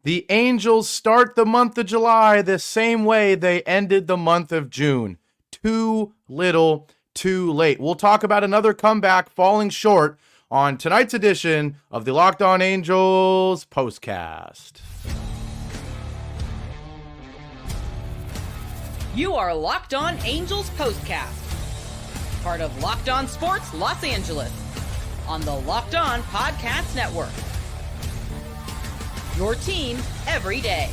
The Angels start the month of July the same way they ended the month of June. Too little, too late. We'll talk about another comeback falling short on tonight's edition of the Locked On Angels Postcast. You are Locked On Angels Postcast, part of Locked On Sports Los Angeles, on the Locked On Podcast Network. Your team every day.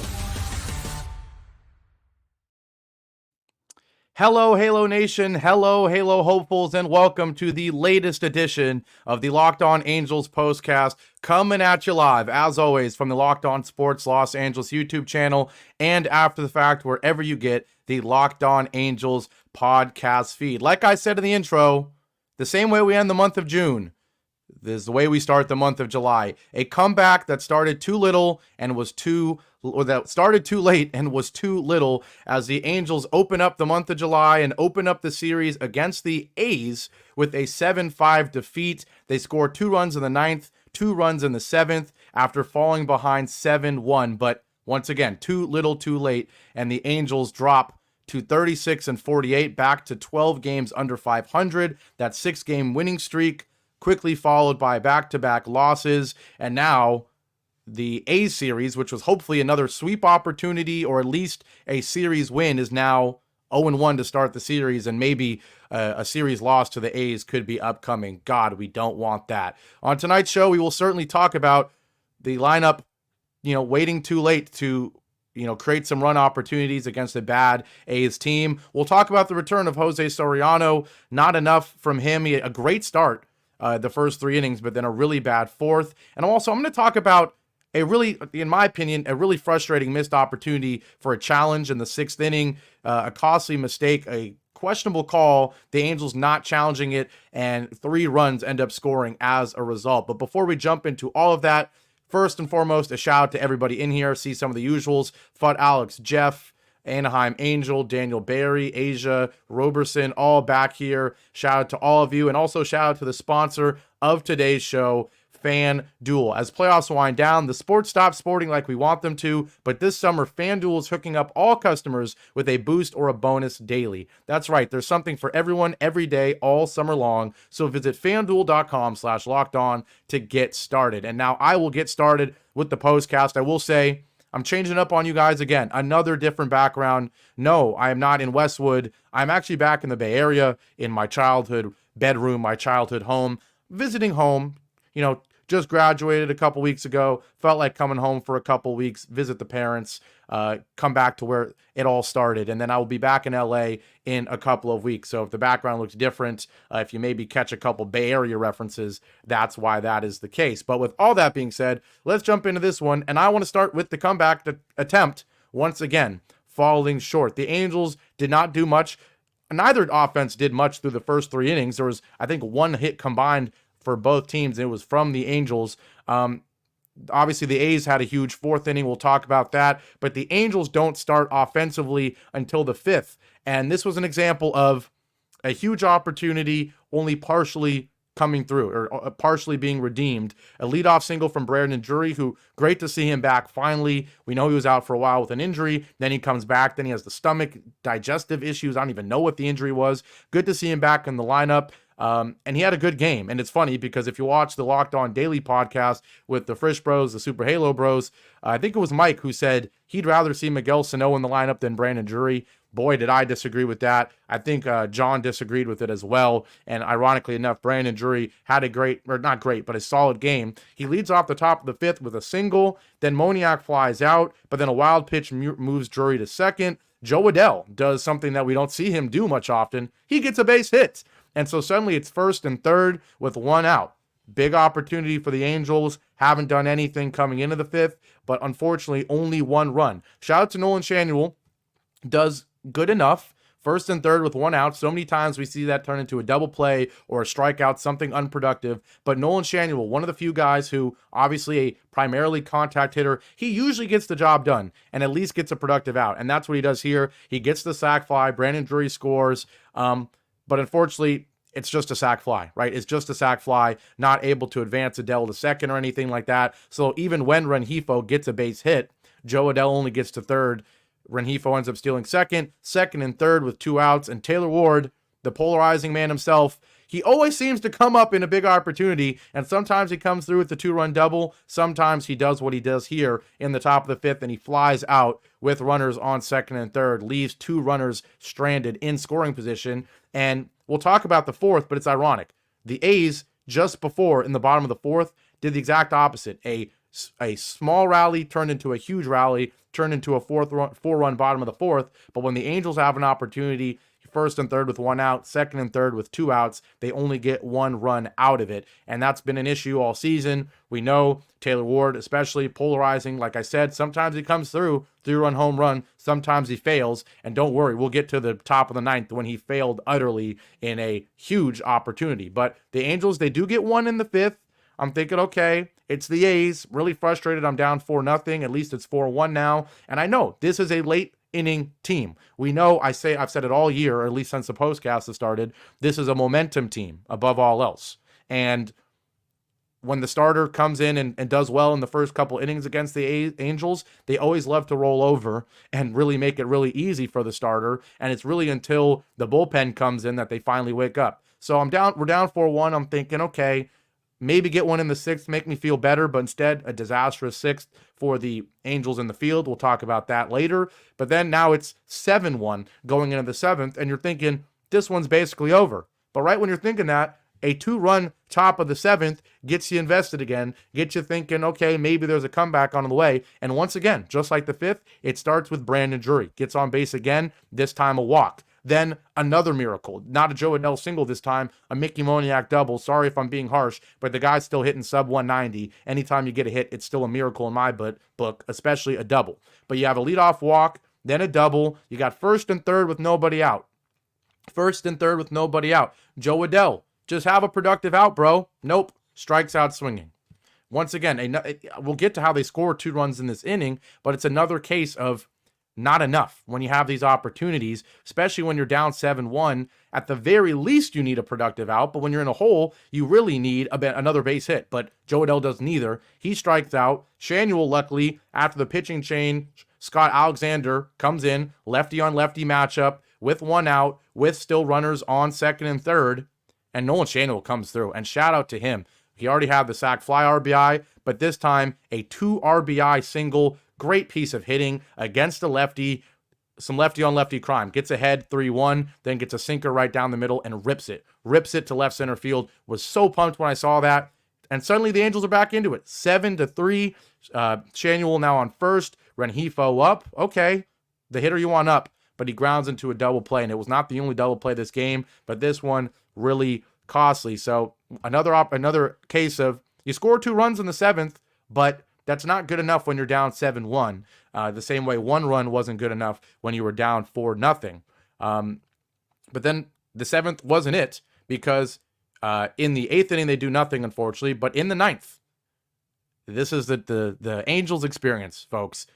Hello, Halo Nation. Hello, Halo hopefuls, and welcome to the latest edition of the Locked On Angels Postcast, coming at you live, as always, from the Locked On Sports Los Angeles YouTube channel and after the fact, wherever you get the Locked On Angels podcast feed. Like I said in the intro, the same way we end the month of June, this is the way we start the month of July. A comeback that started too little and was too, or that started too late and was too little, as the Angels open up the month of July and open up the series against the A's with a 7-5 defeat. They scored 2 runs in the 9th, 2 runs in the 7th after falling behind 7-1. But once again, too little, too late, and the Angels drop to 36-48, back to 12 games under 500. That 6-game winning streak quickly followed by back-to-back losses, and now the A's series, which was hopefully another sweep opportunity or at least a series win, is now 0-1 to start the series, and maybe a series loss to the A's could be upcoming. God, we don't want that. On tonight's show, we will certainly talk about the lineup, waiting too late to create some run opportunities against a bad A's team. We'll talk about the return of Jose Soriano. Not enough from him. He had a great start the first 3 innings, but then a really bad 4th. And I'm going to talk about in my opinion, a really frustrating missed opportunity for a challenge in the 6th inning, a costly mistake, a questionable call, the Angels not challenging it, and 3 runs end up scoring as a result. But before we jump into all of that, first and foremost, a shout out to everybody in here. See some of the usuals: Fudd Alex, Jeff, Anaheim Angel, Daniel Barry, Asia, Roberson, all back here. Shout out to all of you, and also shout out to the sponsor of today's show, FanDuel. As playoffs wind down, the sports stop sporting like we want them to, but this summer, FanDuel is hooking up all customers with a boost or a bonus daily. That's right, there's something for everyone every day, all summer long. So visit FanDuel.com/lockedon to get started. And now I will get started with the postcast. I will say, I'm changing up on you guys again. Another different background. No, I am not in Westwood. I'm actually back in the Bay Area in my childhood bedroom, my childhood home, visiting home. Just graduated a couple weeks ago. Felt like coming home for a couple weeks, visit the parents, come back to where it all started. And then I will be back in LA in a couple of weeks. So if the background looks different, if you maybe catch a couple Bay Area references, that's why that is the case. But with all that being said, let's jump into this one. And I want to start with the comeback attempt, once again, falling short. The Angels did not do much. Neither offense did much through the first 3 innings. There was, I think, 1 hit combined for both teams, and it was from the Angels. Obviously, the A's had a huge 4th inning. We'll talk about that. But the Angels don't start offensively until the 5th. And this was an example of a huge opportunity only partially coming through, or partially being redeemed. A leadoff single from Rendon, Drury, who, great to see him back finally. We know he was out for a while with an injury. Then he comes back. Then he has the stomach, digestive issues. I don't even know what the injury was. Good to see him back in the lineup. And he had a good game. And it's funny because if you watch the Locked On Daily podcast with the Frisch Bros, the Super Halo Bros, I think it was Mike who said he'd rather see Miguel Sano in the lineup than Rendon Drury. Boy, did I disagree with that. I think John disagreed with it as well. And ironically enough, Rendon Drury had a great, or not great, but a solid game. He leads off the top of the 5th with a single. Then Moniak flies out, but then a wild pitch moves Drury to second. Joe Adell does something that we don't see him do much often. He gets a base hit. And so suddenly it's 1st and 3rd with 1 out. Big opportunity for the Angels. Haven't done anything coming into the 5th, but unfortunately only 1 run. Shout out to Nolan Schanuel. Does good enough. 1st and 3rd with 1 out. So many times we see that turn into a double play or a strikeout, something unproductive. But Nolan Schanuel, one of the few guys who, obviously a primarily contact hitter, he usually gets the job done and at least gets a productive out. And that's what he does here. He gets the sac fly. Rendon Drury scores. But unfortunately, it's just a sac fly, right? It's just a sac fly, not able to advance Adell to second or anything like that. So even when Rengifo gets a base hit, Joe Adell only gets to third. Rengifo ends up stealing second and third with 2 outs. And Taylor Ward, the polarizing man himself, he always seems to come up in a big opportunity, and sometimes he comes through with the 2-run double. Sometimes he does what he does here in the top of the 5th, and he flies out with runners on second and third, leaves 2 runners stranded in scoring position. And we'll talk about the 4th, but it's ironic. The A's, just before, in the bottom of the 4th, did the exact opposite. A small rally turned into a huge rally, turned into a 4-run bottom of the 4th. But when the Angels have an opportunity, first and third with 1 out, second and third with 2 outs, they only get 1 run out of it. And that's been an issue all season. We know Taylor Ward, especially polarizing. Like I said, sometimes he comes through, 3-run home run. Sometimes he fails. And don't worry, we'll get to the top of the 9th when he failed utterly in a huge opportunity. But the Angels, they do get 1 in the 5th. I'm thinking, okay, it's the A's. Really frustrated. I'm down 4-0. At least it's 4-1 now. And I know this is a late inning team. We know, I've said it all year, or at least since the postcast has started, this is a momentum team above all else. And when the starter comes in and does well in the first couple innings against the Angels, they always love to roll over and really make it really easy for the starter. And it's really until the bullpen comes in that they finally wake up. So we're down 4-1. I'm thinking, okay, maybe get 1 in the 6th, make me feel better, but instead a disastrous 6th for the Angels in the field. We'll talk about that later. But then now it's 7-1 going into the 7th, and you're thinking this one's basically over. But right when you're thinking that, a 2-run top of the 7th gets you invested again, gets you thinking, okay, maybe there's a comeback on the way. And once again, just like the 5th, it starts with Brandon Drury. Gets on base again, this time a walk. Then another miracle. Not a Joe Adell single this time, a Mickey Moniak double. Sorry if I'm being harsh, but the guy's still hitting sub 190. Anytime you get a hit, it's still a miracle in my book, especially a double. But you have a leadoff walk, then a double. You got first and third with nobody out. Joe Adell, just have a productive out, bro. Nope. Strikes out swinging. Once again, we'll get to how they score 2 runs in this inning, but it's another case of not enough when you have these opportunities, especially when you're down 7-1. At the very least, you need a productive out, but when you're in a hole, you really need another base hit. But Joe Adell does neither. He strikes out. Schanuel, luckily, after the pitching change, Scott Alexander comes in, lefty on lefty matchup with 1 out, with still runners on second and third, and Nolan Schanuel comes through. And shout out to him. He already had the sac fly RBI, but this time a 2 RBI single. Great piece of hitting against a lefty, some lefty on lefty crime. Gets ahead 3-1, then gets a sinker right down the middle and rips it to left center field. Was so pumped when I saw that. And suddenly the Angels are back into it. 7-3. Schanuel now on first. Rengifo up. Okay, the hitter you want up, but he grounds into a double play. And it was not the only double play this game, but this one really costly. So another case of you score 2 runs in the 7th, but that's not good enough when you're down 7-1. The same way 1 run wasn't good enough when you were down 4-0. But then the 7th wasn't it, because in the 8th inning they do nothing, unfortunately. But in the 9th, this is the Angels experience, folks.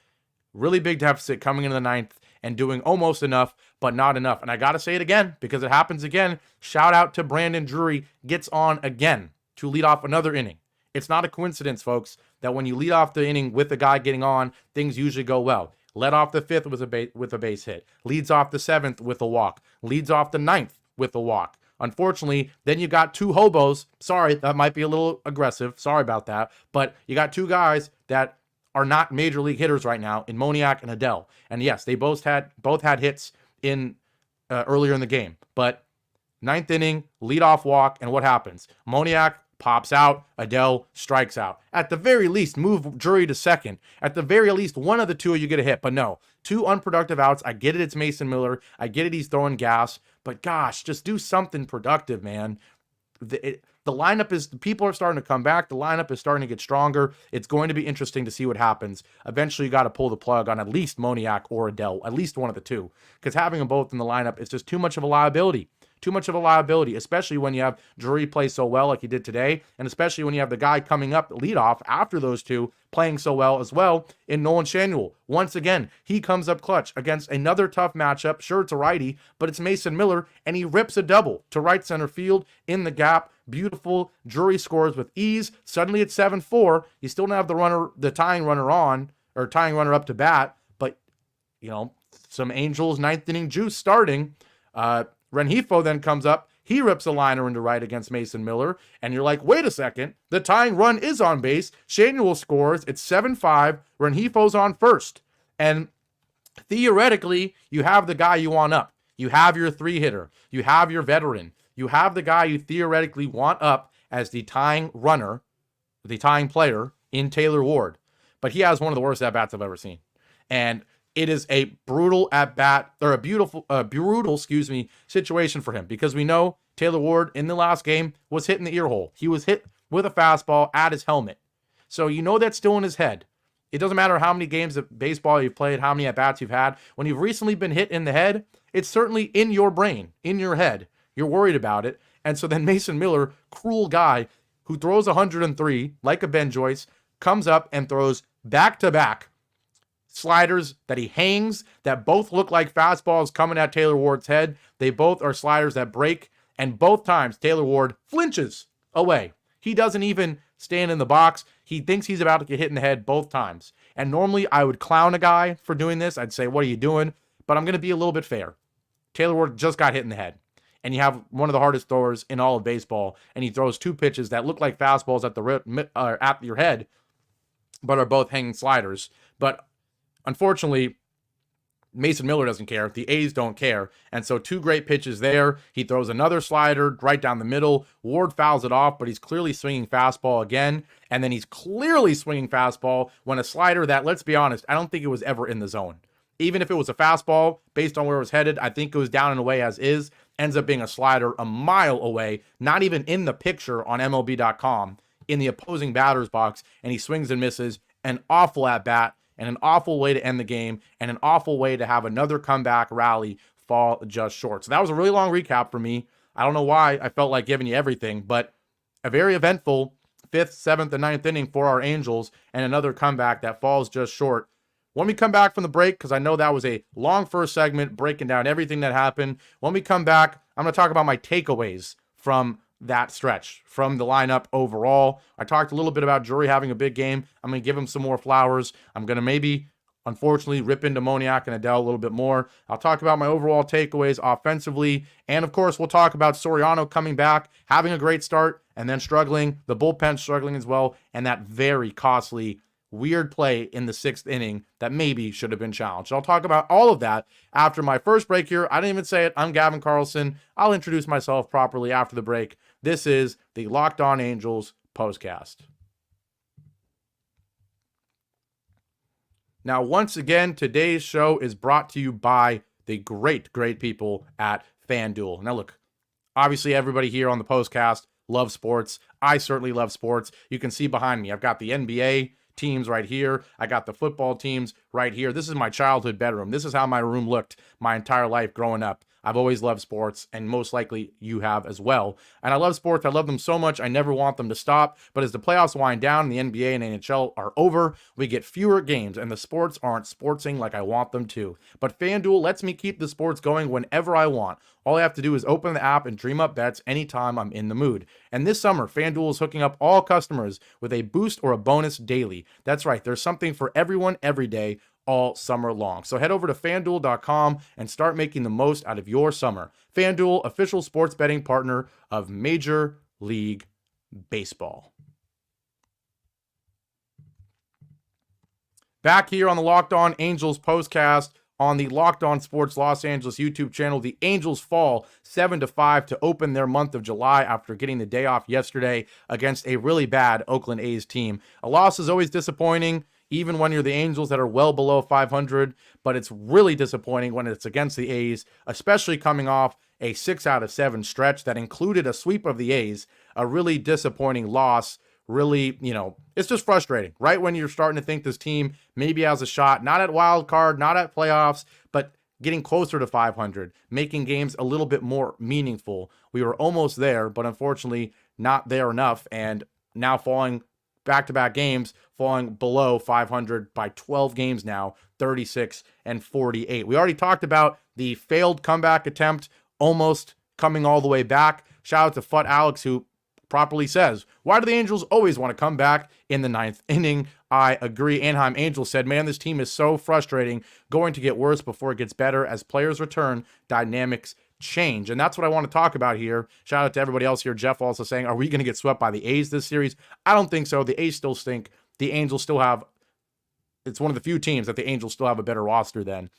Really big deficit coming into the 9th and doing almost enough, but not enough. And I got to say it again because it happens again. Shout out to Brandon Drury, gets on again to lead off another inning. It's not a coincidence, folks, that when you lead off the inning with the guy getting on, things usually go well. Led off the 5th with a base hit. Leads off the 7th with a walk. Leads off the 9th with a walk. Unfortunately, then you got 2 hobos. Sorry, that might be a little aggressive. Sorry about that. But you got 2 guys that are not major league hitters right now in Moniak and Adell. And yes, they both had hits in earlier in the game. But 9th inning, leadoff walk, and what happens? Moniak pops out, Adell strikes out. At the very least, move Drury to second. At the very least, one of the 2 you get a hit. But no, 2 unproductive outs. I get it, it's Mason Miller. I get it, he's throwing gas. But gosh, just do something productive, man. The lineup is, people are starting to come back. The lineup is starting to get stronger. It's going to be interesting to see what happens. Eventually, you got to pull the plug on at least Moniak or Adell, at least one of the 2. Because having them both in the lineup is just too much of a liability. Too much of a liability, especially when you have Drury play so well like he did today, and especially when you have the guy coming up leadoff after those 2 playing so well as well in Nolan Schanuel. Once again, he comes up clutch against another tough matchup. Sure, it's a righty, but it's Mason Miller, and he rips a double to right center field in the gap. Beautiful. Drury scores with ease. Suddenly it's 7-4. You still don't have the tying runner on, or tying runner up to bat, but, some Angels ninth inning juice starting. Rengifo then comes up. He rips a liner into right against Mason Miller, and you're like, wait a second, the tying run is on base. Schanuel scores. It's 7-5. Rengifo's on first. And theoretically, you have the guy you want up. You have your 3-hitter. You have your veteran. You have the guy you theoretically want up as the tying runner, the tying player in Taylor Ward. But he has one of the worst at-bats I've ever seen. And it is a brutal at-bat, or a brutal situation for him, because we know Taylor Ward in the last game was hit in the ear hole. He was hit with a fastball at his helmet. So that's still in his head. It doesn't matter how many games of baseball you've played, how many at-bats you've had. When you've recently been hit in the head, it's certainly in your brain, in your head. You're worried about it. And so then Mason Miller, cruel guy, who throws 103 like a Ben Joyce, comes up and throws back-to-back sliders that he hangs that both look like fastballs coming at Taylor Ward's head. They both are sliders that break, and both times Taylor Ward flinches away. He doesn't even stand in the box. He thinks he's about to get hit in the head both times. And normally I would clown a guy for doing this. I'd say, what are you doing? But I'm going to be a little bit fair. Taylor Ward just got hit in the head. And you have one of the hardest throwers in all of baseball, and he throws 2 pitches that look like fastballs at your head, but are both hanging sliders. But unfortunately, Mason Miller doesn't care. The A's don't care. And so 2 great pitches there. He throws another slider right down the middle. Ward fouls it off, but he's clearly swinging fastball again. And then he's clearly swinging fastball when a slider that, let's be honest, I don't think it was ever in the zone. Even if it was a fastball, based on where it was headed, I think it was down and away as is. Ends up being a slider a mile away, not even in the picture on MLB.com, in the opposing batter's box, and he swings and misses. An awful at-bat, and an awful way to end the game, and an awful way to have another comeback rally fall just short. So that was a really long recap for me. I don't know why I felt like giving you everything, but a very eventful 5th, 7th, and 9th inning for our Angels, and another comeback that falls just short. When we come back from the break, because I know that was a long first segment breaking down everything that happened. When we come back, I'm going to talk about my takeaways from that stretch, from the lineup overall. I talked a little bit about Drury having a big game. I'm going to give him some more flowers. I'm going to maybe, unfortunately, rip into Moniak and Adele a little bit more. I'll talk about my overall takeaways offensively. And, of course, we'll talk about Soriano coming back, having a great start, and then struggling, the bullpen struggling as well, and that very costly weird play in the 6th inning that maybe should have been challenged. I'll talk about all of that after my first break here. I didn't even say it. I'm Gavin Carlson. I'll introduce myself properly after the break. This is the Locked On Angels Postcast. Now, once again, today's show is brought to you by the great people at FanDuel. Now, look, obviously everybody here on the Postcast loves sports. I certainly love sports. You can see behind me, I've got the NBA teams right here. I got the football teams right here. This is my childhood bedroom. This is how my room looked my entire life growing up. I've always loved sports, and most likely you have as well. And I love sports. I love them so much. I never want them to stop. But as the playoffs wind down, the NBA and NHL are over, we get fewer games, and the sports aren't sportsing like I want them to. But FanDuel lets me keep the sports going whenever I want. All I have to do is open the app and dream up bets anytime I'm in the mood. And this summer, FanDuel is hooking up all customers with a boost or a bonus daily. That's right. There's something for everyone every day, all summer long. So head over to FanDuel.com and start making the most out of your summer. FanDuel, official sports betting partner of Major League Baseball. Back here on the Locked On Angels Postcast on the Locked On Sports Los Angeles YouTube channel. The Angels fall 7-5 to open their month of July after getting the day off yesterday against a really bad Oakland A's team. A loss is always disappointing, even when you're the Angels that are well below 500, but it's really disappointing when it's against the A's, especially coming off a 6 out of 7 stretch that included a sweep of the A's, a really disappointing loss. Really, it's just frustrating, right? When you're starting to think this team maybe has a shot, not at wild card, not at playoffs, but getting closer to 500, making games a little bit more meaningful. We were almost there, but unfortunately not there enough, and now falling back-to-back games, falling below 500 by 12 games now, 36 and 48. We already talked about the failed comeback attempt, almost coming all the way back. Shout out to Fut Alex, who properly says, why do the Angels always want to come back in the 9th inning? I agree. Anaheim Angels said, man, this team is so frustrating, going to get worse before it gets better. As players return, dynamics change. And that's what I want to talk about here. Shout out to everybody else here. Jeff also saying, are we going to get swept by the A's this series? I don't think so. The A's still stink. The Angels still have, it's one of the few teams that the Angels still have a better roster than.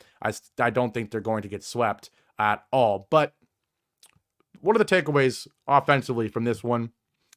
I don't think they're going to get swept at all. But what are the takeaways offensively from this one?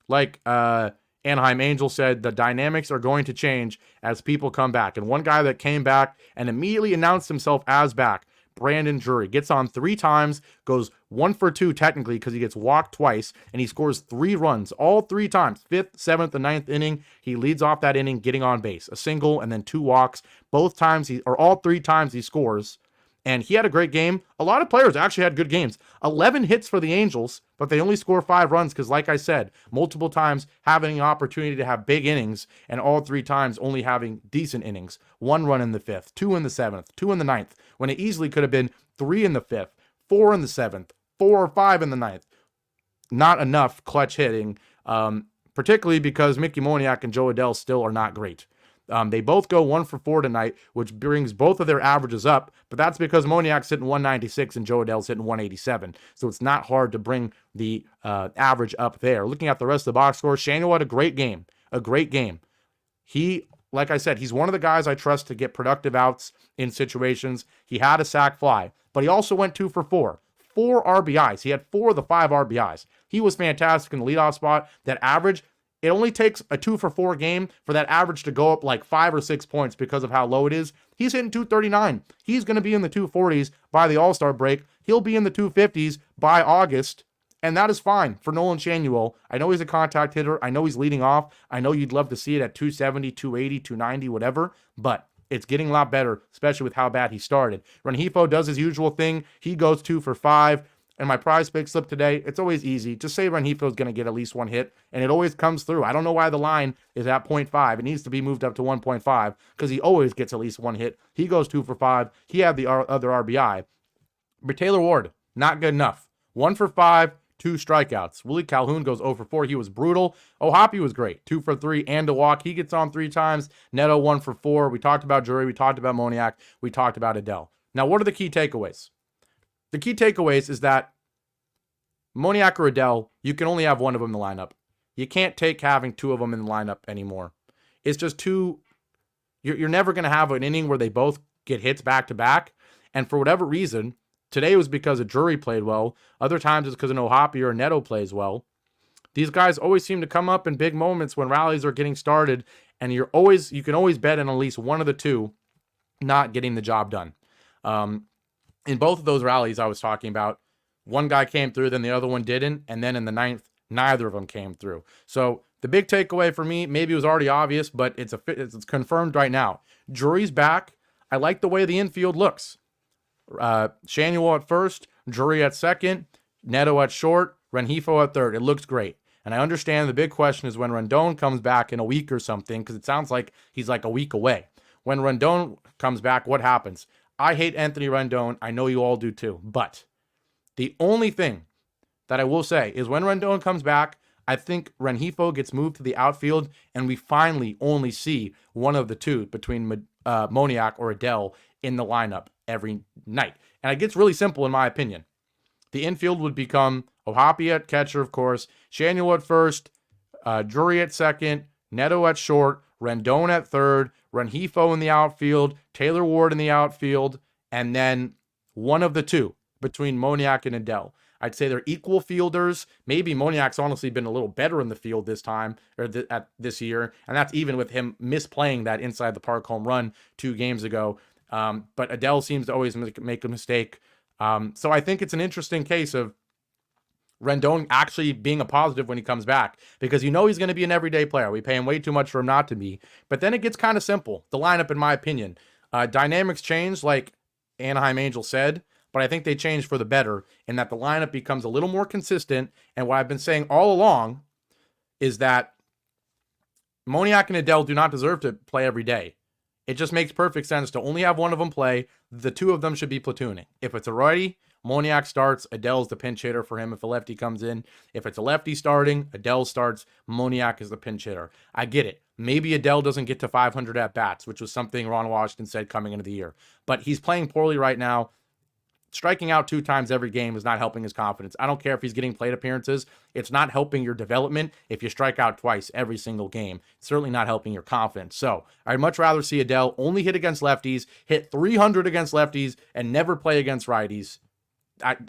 Like Anaheim Angels said, the dynamics are going to change as people come back. And one guy that came back and immediately announced himself as back, Brandon Drury, gets on 3 times, goes 1 for 2 technically because he gets walked twice, and he scores 3 runs all 3 times, 5th, 7th, and 9th inning. He leads off that inning getting on base, a single and then 2 walks. Both times, all 3 times he scores. And he had a great game. A lot of players actually had good games. 11 hits for the Angels, but they only score 5 runs because, like I said, multiple times having an opportunity to have big innings, and all 3 times only having decent innings. 1 run in the 5th, 2 in the 7th, 2 in the 9th, when it easily could have been 3 in the 5th, 4 in the 7th, 4 or 5 in the 9th. Not enough clutch hitting, particularly because Mickey Moniak and Joe Adell still are not great. They both go 1 for 4 tonight, which brings both of their averages up, but that's because Moniak's hitting 196 and Joe Adell's hitting 187. So it's not hard to bring the average up there. Looking at the rest of the box score, Schanuel had a great game. He, like I said, he's one of the guys I trust to get productive outs in situations. He had a sac fly, but he also went 2 for 4. 4 RBIs. He had 4 of the 5 RBIs. He was fantastic in the leadoff spot. That average, it only takes a 2 for 4 game for that average to go up like 5 or 6 points because of how low it is. He's hitting 239. He's going to be in the 240s by the All-Star break. He'll be in the 250s by August, and that is fine for Nolan Schanuel. I know he's a contact hitter. I know he's leading off. I know you'd love to see it at 270, 280, 290, whatever, but it's getting a lot better, especially with how bad he started. Rengifo does his usual thing. He goes 2 for 5. And my prize pick slip today, it's always easy. Just say Rengifo is going to get at least 1 hit, and it always comes through. I don't know why the line is at 0.5. It needs to be moved up to 1.5 because he always gets at least 1 hit. He goes 2 for 5. He had the other RBI. But Taylor Ward, not good enough. 1 for 5, 2 strikeouts. Willie Calhoun goes 0 for 4. He was brutal. O'Hoppe was great. 2 for 3 and a walk. He gets on 3 times. Neto 1 for 4. We talked about Drury. We talked about Moniak. We talked about Adell. Now, what are the key takeaways? The key takeaways is that Moniak or Adell, you can only have one of them in the lineup. You can't take having 2 of them in the lineup anymore. It's just too, you're never going to have an inning where they both get hits back to back. And for whatever reason, today was because a Drury played well. Other times it's because an O'Hoppe or a Neto plays well. These guys always seem to come up in big moments when rallies are getting started, and you can always bet on at least one of the 2 not getting the job done. In both of those rallies I was talking about, one guy came through, then the other one didn't, and then in the 9th, neither of them came through. So the big takeaway for me, maybe it was already obvious, but it's confirmed right now. Drury's back. I like the way the infield looks. Schanuel at first, Drury at second, Neto at short, Rengifo at third. It looks great. And I understand the big question is when Rendon comes back in a week or something, because it sounds like he's like a week away. When Rendon comes back, what happens? I hate Anthony Rendon. I know you all do too. But the only thing that I will say is when Rendon comes back, I think Rengifo gets moved to the outfield, and we finally only see one of the 2 between Moniak or Adell in the lineup every night. And it gets really simple in my opinion. The infield would become O'Hoppe at catcher, of course, Schanuel at first, Drury at second, Neto at short, Rendon at third, Rengifo in the outfield, Taylor Ward in the outfield, and then one of the 2 between Moniak and Adell. I'd say they're equal fielders. Maybe Moniak's honestly been a little better in the field this time, or this year, and that's even with him misplaying that inside the park home run 2 games ago. But Adell seems to always make a mistake. So I think it's an interesting case of Rendon actually being a positive when he comes back, because he's going to be an everyday player. We pay him way too much for him not to be. But then it gets kind of simple, the lineup, in my opinion. Dynamics change, like Anaheim Angels said, but I think they change for the better in that the lineup becomes a little more consistent. And what I've been saying all along is that Moniak and Adell do not deserve to play every day. It just makes perfect sense to only have one of them play. The 2 of them should be platooning. If it's a righty, Moniak starts, Adell's the pinch hitter for him if a lefty comes in. If it's a lefty starting, Adell starts, Moniak is the pinch hitter. I get it. Maybe Adele doesn't get to 500 at-bats, which was something Ron Washington said coming into the year. But he's playing poorly right now. Striking out 2 times every game is not helping his confidence. I don't care if he's getting plate appearances. It's not helping your development if you strike out twice every single game. It's certainly not helping your confidence. So I'd much rather see Adele only hit against lefties, hit 300 against lefties, and never play against righties.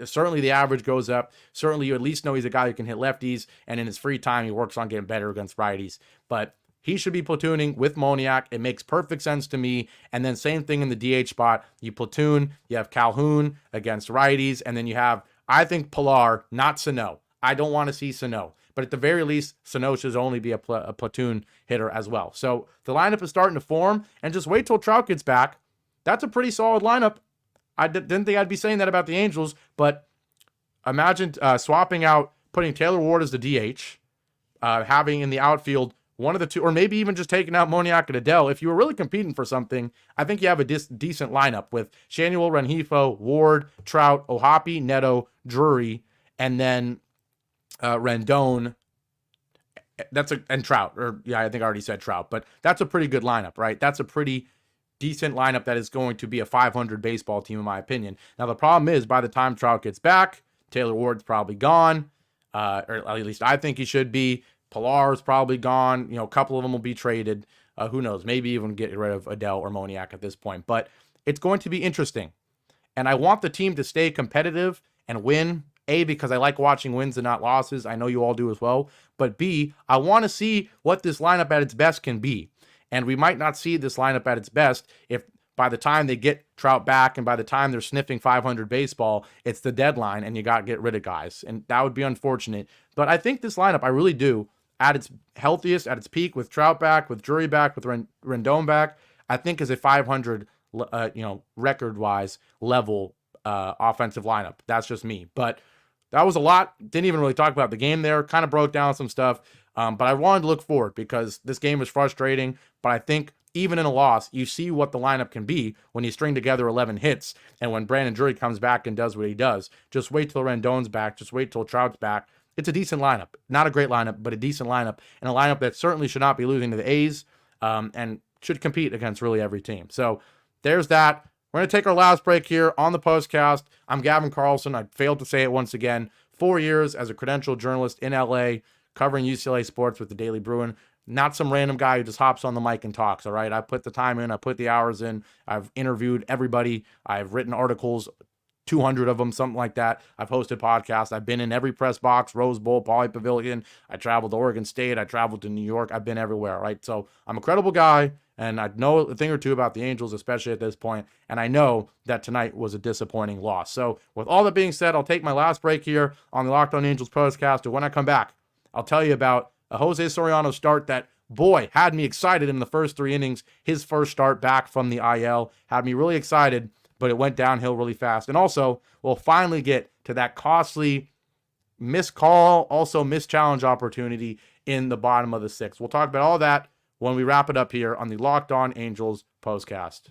Certainly the average goes up. Certainly you at least know he's a guy who can hit lefties, and in his free time he works on getting better against righties. But he should be platooning with Moniak. It makes perfect sense to me. And then same thing in the DH spot. You platoon, you have Calhoun against righties, and then you have, I think, Pilar, not Sano. I don't want to see Sano. But at the very least, Sano should only be a platoon hitter as well. So the lineup is starting to form, and just wait till Trout gets back. That's a pretty solid lineup. I didn't think I'd be saying that about the Angels, but imagine swapping out, putting Taylor Ward as the DH, having in the outfield one of the two, or maybe even just taking out Moniak and Adele. If you were really competing for something, I think you have a decent lineup with Schanuel, Rengifo, Ward, Trout, Ohapi, Neto, Drury, and then Rendon. And Trout. I think I already said Trout, but that's a pretty good lineup, right? That's a pretty decent lineup that is going to be a 500 baseball team, in my opinion. Now, the problem is, by the time Trout gets back, Taylor Ward's probably gone, or at least I think he should be. Pilar's probably gone. A couple of them will be traded. Who knows? Maybe even get rid of Adele or Moniak at this point. But it's going to be interesting. And I want the team to stay competitive and win. A, because I like watching wins and not losses. I know you all do as well. But B, I want to see what this lineup at its best can be. And we might not see this lineup at its best if by the time they get Trout back and by the time they're sniffing 500 baseball, it's the deadline and you got to get rid of guys. And that would be unfortunate. But I think this lineup, I really do, at its healthiest, at its peak, with Trout back, with Drury back, with Rendon back, I think is a 500, record-wise level offensive lineup. That's just me. But that was a lot. Didn't even really talk about the game there. Kind of broke down some stuff. But I wanted to look forward because this game was frustrating. But I think even in a loss, you see what the lineup can be when you string together 11 hits. And when Brandon Drury comes back and does what he does, just wait till Rendon's back. Just wait till Trout's back. It's a decent lineup. Not a great lineup, but a decent lineup. And a lineup that certainly should not be losing to the A's and should compete against really every team. So there's that. We're going to take our last break here on the postcast. I'm Gavin Carlson. I failed to say it once again. 4 years as a credentialed journalist in LA, covering UCLA sports with the Daily Bruin. Not some random guy who just hops on the mic and talks, all right? I put the time in. I put the hours in. I've interviewed everybody. I've written articles, 200 of them, something like that. I've hosted podcasts. I've been in every press box, Rose Bowl, Pauley Pavilion. I traveled to Oregon State. I traveled to New York. I've been everywhere, right? So I'm a credible guy, and I know a thing or two about the Angels, especially at this point, and I know that tonight was a disappointing loss. So with all that being said, I'll take my last break here on the Locked On Angels podcast, and when I come back, I'll tell you about a Jose Soriano start that, boy, had me excited in the first 3 innings. His first start back from the IL had me really excited, but it went downhill really fast. And also, we'll finally get to that costly missed call, also missed challenge opportunity in the bottom of the 6th. We'll talk about all that when we wrap it up here on the Locked On Angels postcast.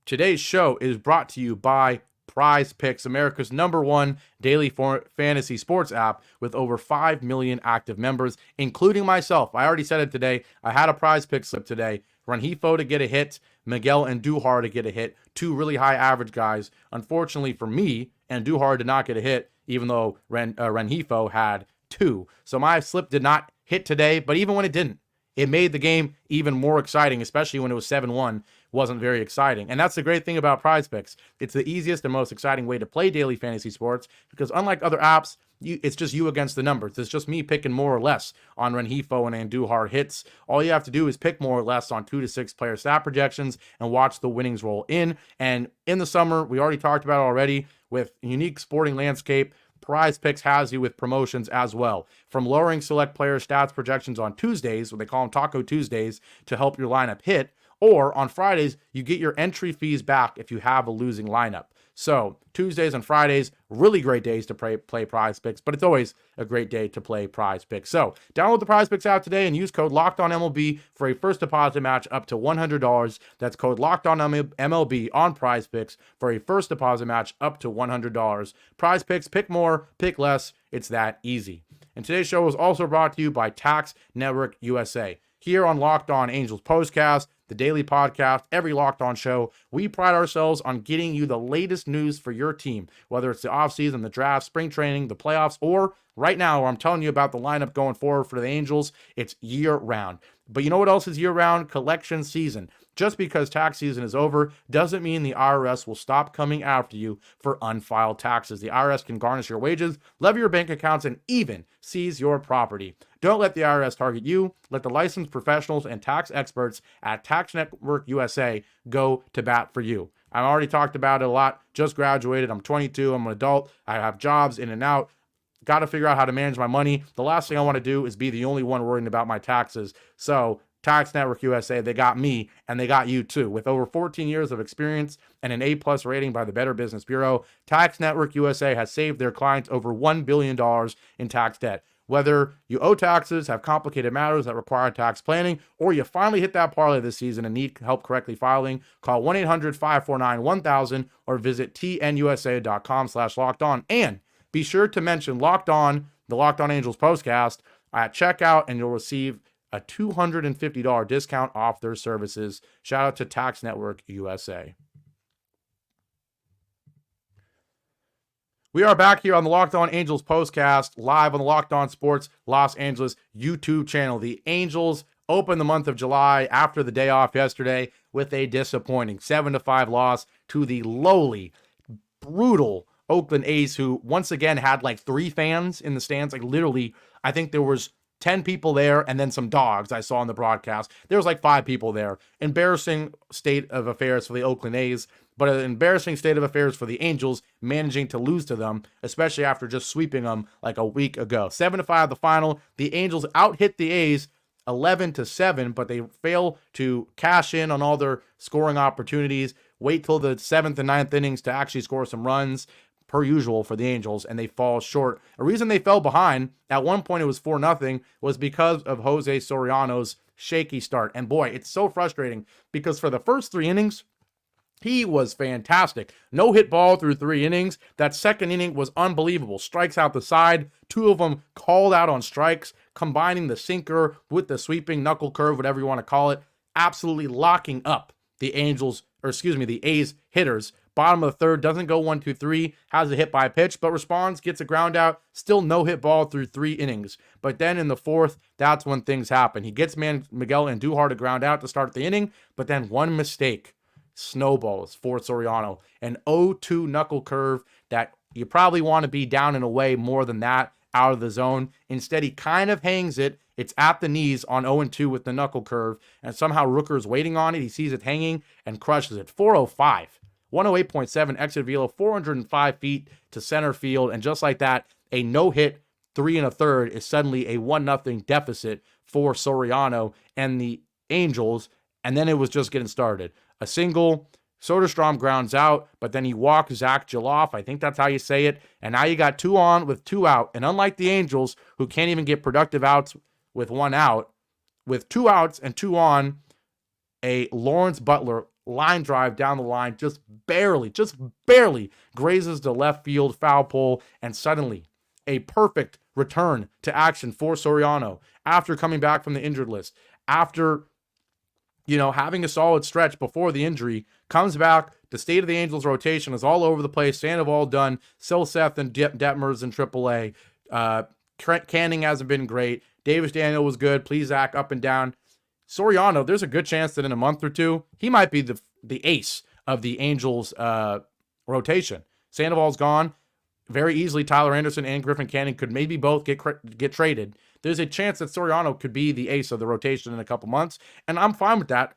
Today's show is brought to you by Prize Picks, America's #1 daily fantasy sports app with over 5 million active members, including myself. I already said it today. I had a Prize Picks slip today. Rengifo to get a hit, Miguel Andujar to get a hit, 2 really high average guys. Unfortunately for me, Andujar did not get a hit, even though Rengifo had 2. So my slip did not hit today, but even when it didn't, it made the game even more exciting, especially when it was 7-1. Wasn't very exciting. And that's the great thing about Prize Picks. It's the easiest and most exciting way to play daily fantasy sports because unlike other apps, it's just you against the numbers. It's just me picking more or less on Rengifo and Andujar hits. All you have to do is pick more or less on 2 to 6 player stat projections and watch the winnings roll in. And in the summer, we already talked about it already, with a unique sporting landscape, Prize Picks has you with promotions as well. From lowering select player stats projections on Tuesdays, what they call them Taco Tuesdays, to help your lineup hit, or on Fridays, you get your entry fees back if you have a losing lineup. So Tuesdays and Fridays, really great days to play Prize Picks, but it's always a great day to play Prize Picks. So download the Prize Picks app today and use code LOCKEDONMLB for a first deposit match up to $100. That's code LOCKEDONMLB on Prize Picks for a first deposit match up to $100. Prize Picks, pick more, pick less. It's that easy. And today's show is also brought to you by Tax Network USA. Here on Locked On Angels Postcast, the daily podcast, every Locked On show, we pride ourselves on getting you the latest news for your team, whether it's the offseason, the draft, spring training, the playoffs, or right now where I'm telling you about the lineup going forward for the Angels. It's year-round. But you know what else is year-round? Collection season. Just because tax season is over doesn't mean the IRS will stop coming after you for unfiled taxes. The IRS can garnish your wages, levy your bank accounts, and even seize your property. Don't let the IRS target you. Let the licensed professionals and tax experts at Tax Network USA go to bat for you. I've already talked about it a lot. Just graduated. I'm 22. I'm an adult. I have jobs in and out. Got to figure out how to manage my money. The last thing I want to do is be the only one worrying about my taxes. So Tax Network USA, they got me and they got you too. With over 14 years of experience and an A+ rating by the Better Business Bureau, Tax Network USA has saved their clients over $1 billion in tax debt. Whether you owe taxes, have complicated matters that require tax planning, or you finally hit that parlay this season and need help correctly filing, call 1-800-549-1000 or visit tnusa.com/lockedon. And be sure to mention Locked On, the Locked On Angels Postcast at checkout, and you'll receive a $250 discount off their services. Shout out to Tax Network USA. We are back here on the Locked On Angels Postcast, live on the Locked On Sports Los Angeles YouTube channel. The Angels opened the month of July after the day off yesterday with a disappointing 7-5 loss to the lowly, brutal Oakland A's, who once again had like 3 fans in the stands. Like literally, I think there was 10 people there and then some dogs I saw on the broadcast. There was like 5 people there. Embarrassing state of affairs for the Oakland A's, but an embarrassing state of affairs for the Angels managing to lose to them, especially after just sweeping them like a week ago. 7-5 the final. The Angels out-hit the A's 11-7, but they fail to cash in on all their scoring opportunities. Wait till the 7th and 9th innings to actually score some runs, per usual for the Angels, and they fall short. A reason they fell behind, at one point it was 4-0, was because of Jose Soriano's shaky start. And boy, it's so frustrating because for the first 3 innings, he was fantastic. No hit ball through 3 innings. That second inning was unbelievable. Strikes out the side, 2 of them called out on strikes, combining the sinker with the sweeping knuckle curve, whatever you want to call it, absolutely locking up the the A's hitters. Bottom of the third, doesn't go 1-2-3, has a hit by pitch, but responds, gets a ground out, still no hit ball through 3 innings. But then in the 4th, that's when things happen. He gets Miguel Andujar to ground out to start the inning, but then one mistake snowballs for Soriano. An 0-2 knuckle curve that you probably want to be down and away more than that, out of the zone. Instead, he kind of hangs it. It's at the knees on 0-2 with the knuckle curve, and somehow Rooker's waiting on it. He sees it hanging and crushes it. 405. 108.7 exit velo, 405 feet to center field. And just like that, a no-hit 3 1/3 is suddenly a 1-0 deficit for Soriano and the Angels. And then it was just getting started. A single, Soderstrom grounds out, but then he walks Zach Geloff. I think that's how you say it. And now you got 2 on with 2 out. And unlike the Angels, who can't even get productive outs with 1 out, with 2 outs and 2 on, a Lawrence Butler line drive down the line just barely grazes the left field foul pole, and suddenly a perfect return to action for Soriano after coming back from the injured list. After, having a solid stretch before the injury, comes back. The state of the Angels rotation is all over the place. Sandoval done. Silseth and Detmers in AAA. Canning hasn't been great. Davis Daniel was good. Plesac up and down. Soriano, there's a good chance that in a month or 2, he might be the ace of the Angels rotation. Sandoval's gone. Very easily, Tyler Anderson and Griffin Canning could maybe both get traded. There's a chance that Soriano could be the ace of the rotation in a couple months, and I'm fine with that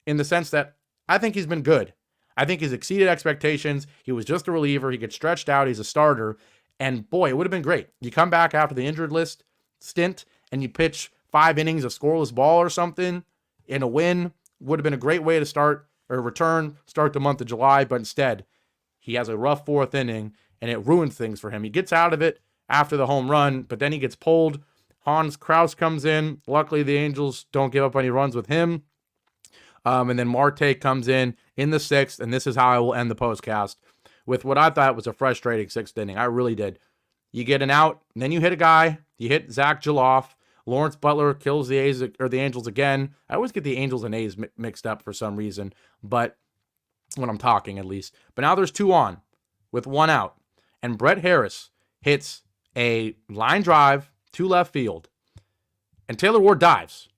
in the sense that I think he's been good. I think he's exceeded expectations. He was just a reliever. He gets stretched out. He's a starter. And boy, it would have been great. You come back after the injured list stint and you pitch 5 innings of scoreless ball or something in a win. Would have been a great way to start the month of July, but instead he has a rough 4th inning and it ruins things for him. He gets out of it after the home run, but then he gets pulled. Hans Kraus comes in. Luckily, the Angels don't give up any runs with him. And then Marte comes in the 6th, and this is how I will end the postcast, with what I thought was a frustrating 6th inning. I really did. You get an out, and then you hit a guy. You hit Zach Geloff. Lawrence Butler kills the A's or the Angels again. I always get the Angels and A's mixed up for some reason, but when I'm talking at least. But now there's 2 on with 1 out, and Brett Harris hits a line drive to left field, and Taylor Ward dives.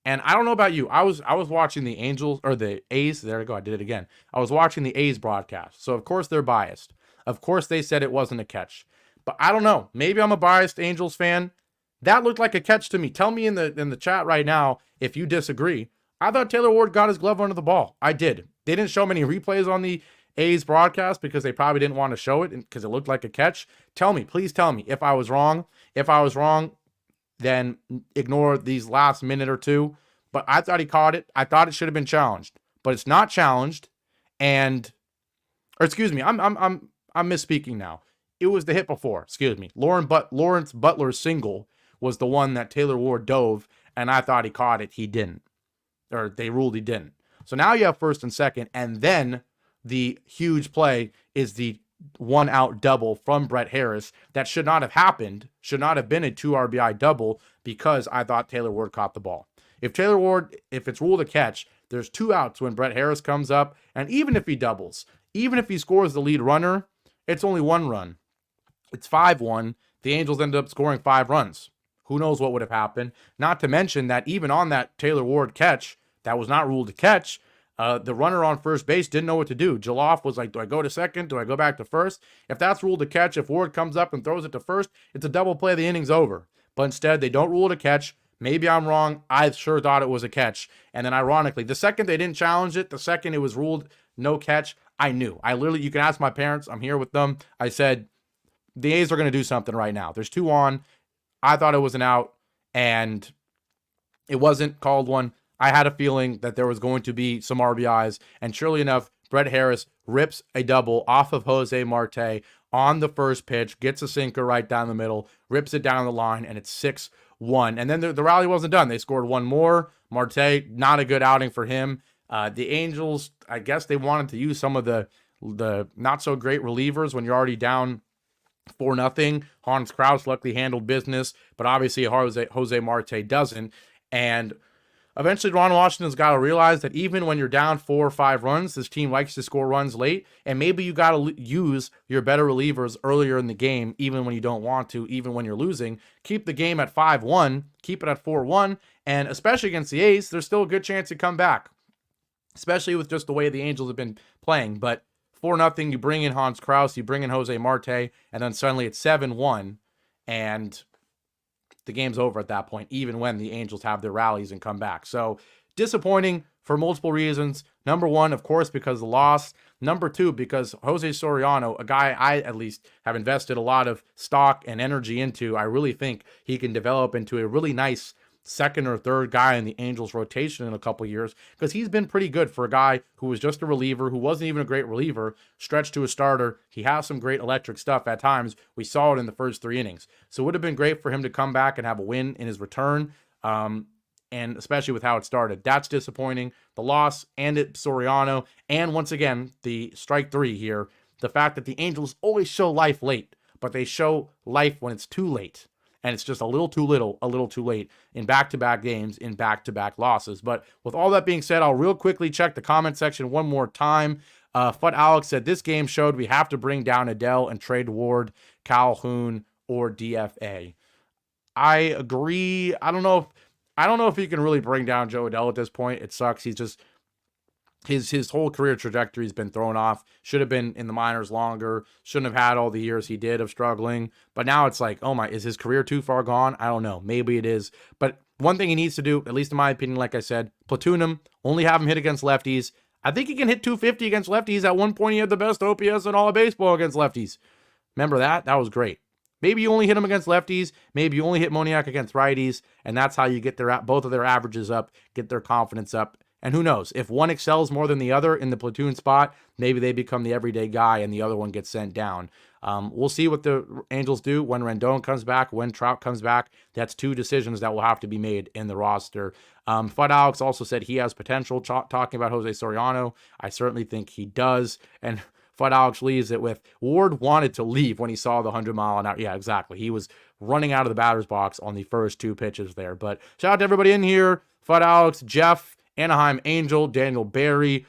And I don't know about you. I was watching the Angels or the A's. There we go. I did it again. I was watching the A's broadcast. So of course they're biased. Of course they said it wasn't a catch. But I don't know. Maybe I'm a biased Angels fan. That looked like a catch to me. Tell me in the chat right now if you disagree. I thought Taylor Ward got his glove under the ball. I did. They didn't show many replays on the A's broadcast because they probably didn't want to show it because it looked like a catch. Tell me, please tell me if I was wrong. If I was wrong, then ignore these last minute or two. But I thought he caught it. I thought it should have been challenged, but it's not challenged. Or excuse me, I'm misspeaking now. It was the hit before. Excuse me. Lawrence Butler's single was the one that Taylor Ward dove, and I thought he caught it. He didn't, or they ruled he didn't. So now you have first and second, and then the huge play is the 1 out double from Brett Harris that should not have happened, should not have been a 2 RBI double because I thought Taylor Ward caught the ball. If Taylor Ward, if it's ruled a catch, there's 2 outs when Brett Harris comes up, and even if he doubles, even if he scores the lead runner, it's only 1 run. It's 5-1. The Angels ended up scoring 5 runs. Who knows what would have happened? Not to mention that even on that Taylor Ward catch, that was not ruled a catch, the runner on first base didn't know what to do. Geloff was like, do I go to second? Do I go back to first? If that's ruled a catch, if Ward comes up and throws it to first, it's a double play. The inning's over. But instead, they don't rule it a catch. Maybe I'm wrong. I sure thought it was a catch. And then ironically, the second they didn't challenge it, the second it was ruled no catch, I knew. I literally, you can ask my parents. I'm here with them. I said, the A's are going to do something right now. There's 2 on. I thought it was an out, and it wasn't called one. I had a feeling that there was going to be some RBIs, and surely enough, Brett Harris rips a double off of Jose Marte on the first pitch, gets a sinker right down the middle, rips it down the line, and it's 6-1. And then the rally wasn't done. They scored 1 more. Marte, not a good outing for him. The Angels, I guess they wanted to use some of the not so great relievers when you're already down 4-0. Hans Kraus luckily handled business, but obviously Jose Marte doesn't. And eventually Ron Washington's got to realize that even when you're down 4 or 5 runs, this team likes to score runs late, and maybe you got to use your better relievers earlier in the game, even when you don't want to, even when you're losing. Keep the game at 5-1, keep it at 4-1, and especially against the A's, there's still a good chance to come back, especially with just the way the Angels have been playing. But 4-0, you bring in Hans Kraus, you bring in Jose Marte, and then suddenly it's 7-1, and the game's over at that point, even when the Angels have their rallies and come back. So disappointing for multiple reasons. Number 1, of course, because of the loss. Number 2, because Jose Soriano, a guy I at least have invested a lot of stock and energy into, I really think he can develop into a really nice second or third guy in the Angels rotation in a couple years, because he's been pretty good for a guy who was just a reliever, who wasn't even a great reliever, stretched to a starter. He has some great electric stuff at times. We saw it in the first 3 innings. So it would have been great for him to come back and have a win in his return, and especially with how it started. That's disappointing. The loss, and it Soriano, and once again, the strike 3 here, the fact that the Angels always show life late, but they show life when it's too late. And it's just a little too late in back-to-back games, in back-to-back losses. But with all that being said, I'll real quickly check the comment section one more time. Fut Alex said, this game showed we have to bring down Adele and trade Ward, Calhoun, or DFA. I agree. I don't know if he can really bring down Joe Adele at this point. It sucks. He's just, his whole career trajectory has been thrown off. Should have been in the minors longer. Shouldn't have had all the years he did of struggling. But now it's like, oh my, is his career too far gone? I don't know. Maybe it is. But one thing he needs to do, at least in my opinion, like I said, platoon him, only have him hit against lefties. I think he can hit 250 against lefties. At one point, he had the best OPS in all of baseball against lefties. Remember that? That was great. Maybe you only hit him against lefties. Maybe you only hit Moniak against righties. And that's how you get both of their averages up, get their confidence up. And who knows, if one excels more than the other in the platoon spot, maybe they become the everyday guy and the other one gets sent down. We'll see what the Angels do when Rendon comes back, when Trout comes back. That's 2 decisions that will have to be made in the roster. Fud Alex also said he has potential, talking about Jose Soriano. I certainly think he does. And Fud Alex leaves it with Ward wanted to leave when he saw the 100-mile-an-hour. Yeah, exactly. He was running out of the batter's box on the first 2 pitches there. But shout out to everybody in here. Fud Alex, Jeff, Anaheim Angel, Daniel Barry,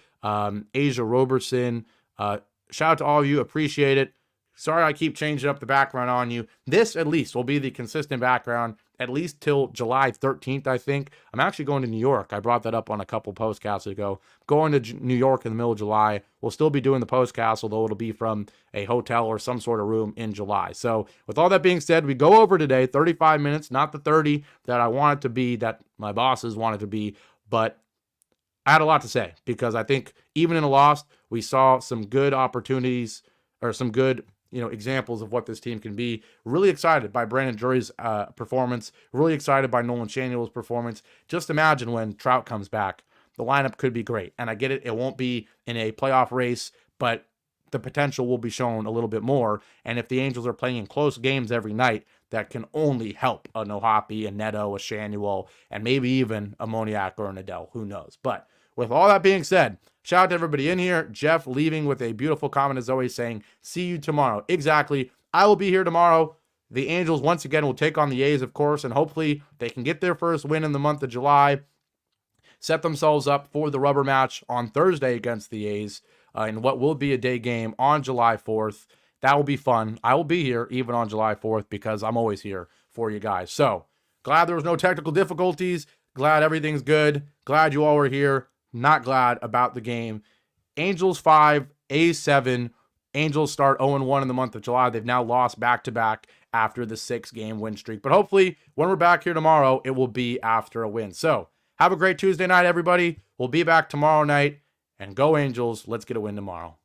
Asia Roberson. Shout out to all of you. Appreciate it. Sorry I keep changing up the background on you. This, at least, will be the consistent background at least till July 13th, I think. I'm actually going to New York. I brought that up on a couple postcasts ago. Going to New York in the middle of July. We'll still be doing the postcast, although it'll be from a hotel or some sort of room in July. So with all that being said, we go over today 35 minutes, not the 30 that I want it to be, that my bosses want it to be, but I had a lot to say because I think even in a loss, we saw some good opportunities or some good examples of what this team can be. Really excited by Brandon Drury's performance. Really excited by Nolan Schanuel's performance. Just imagine when Trout comes back, the lineup could be great. And I get it. It won't be in a playoff race, but the potential will be shown a little bit more. And if the Angels are playing in close games every night, that can only help a Nohapi, a Neto, a Schanuel, and maybe even a Moniak or an Adele. Who knows? But with all that being said, shout out to everybody in here. Jeff leaving with a beautiful comment as always saying, see you tomorrow. Exactly. I will be here tomorrow. The Angels once again will take on the A's, of course, and hopefully they can get their first win in the month of July, set themselves up for the rubber match on Thursday against the A's in what will be a day game on July 4th. That will be fun. I will be here even on July 4th because I'm always here for you guys. So glad there was no technical difficulties. Glad everything's good. Glad you all were here. Not glad about the game. Angels 5, A's 7. Angels start 0-1 in the month of July. They've now lost back-to-back after the 6-game win streak. But hopefully, when we're back here tomorrow, it will be after a win. So, have a great Tuesday night, everybody. We'll be back tomorrow night. And go Angels. Let's get a win tomorrow.